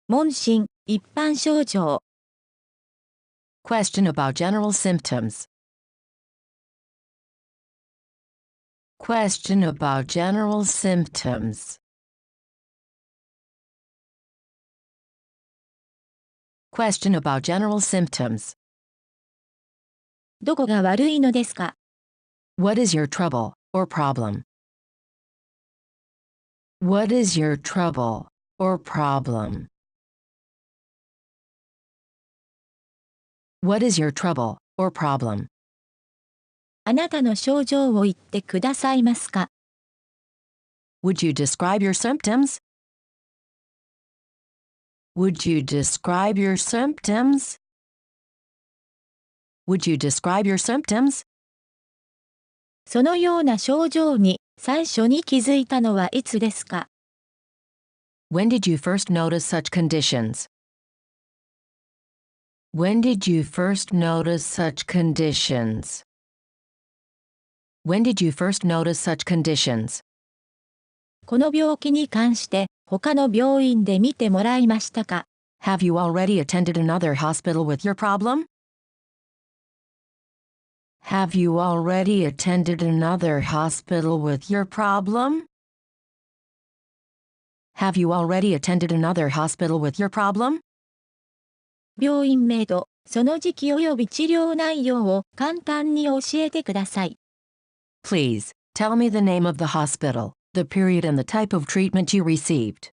問診、一般症状。Question about general symptoms. Question about general symptoms. Question about general symptoms. どこが悪いのですか？ What is your trouble, or problem? What is your trouble, or problem? What is your trouble, or problem? あなたの症状を言ってくださいますか？ Would you describe your symptoms? Would you describe your symptoms? Would you describe your symptoms? そのような症状に最初に気づいたのはいつですか？ When did you first notice such conditions? When did you first notice such conditions? When did you first notice such conditions? この病気に関して他の病院で見てもらいましたか？ Have you already attended another hospital with your problem? Have you already attended another hospital with your problem? Have you already attended another hospital with your problem? 病院名とその時期及び治療内容を簡単に教えてください。Please, tell me the name of the hospital, the period and the type of treatment you received.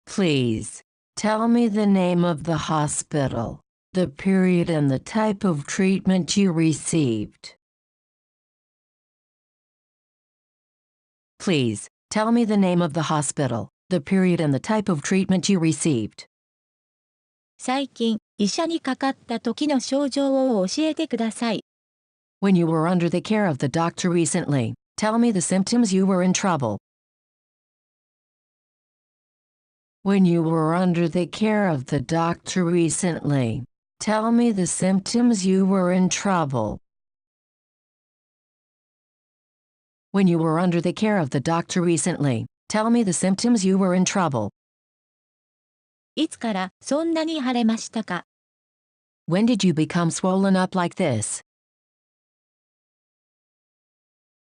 Please, tell me the name of the hospital, the period and the type of treatment you received. Please, tell me the name of the hospital, the period and the type of treatment you received. 最近、医者にかかった時の症状を教えてください。When you were under the care of the doctor recently, tell me the symptoms you were in trouble. When you were under the care of the doctor recently, tell me the symptoms you were in trouble. When you were under the care of the doctor recently, tell me the symptoms you were in trouble. いつからそんなに腫れましたか？ When did you become swollen up like this?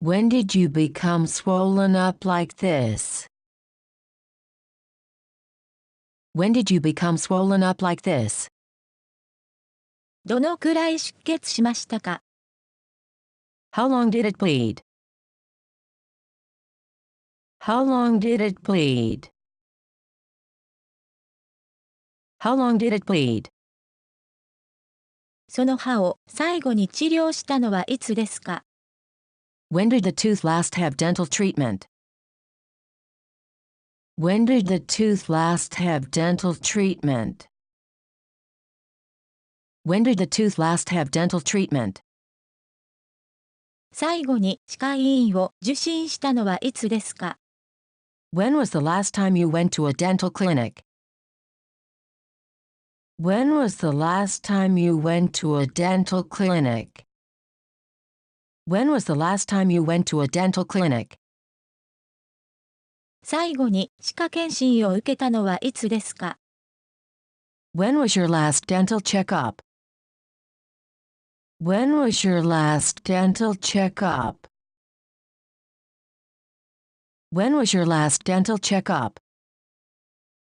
When did you become swollen up like this? When did you become swollen up like this? どのくらい出血しましたか？ How long did it bleed? How long did it bleed? How long did it bleed? その歯を最後に治療したのはいつですか？ When did the tooth last have dental treatment? When did the tooth last have dental treatment? When did the tooth last have dental treatment? 最後に歯科医院を受診したのはいつですか？ When was the last time you went to a dental clinic? When was the last time you went to a dental clinic? When was the last time you went to a dental clinic? 最後に歯科検診を受けたのはいつですか？ When was your last dental checkup? When was your last dental checkup? When was your last dental checkup?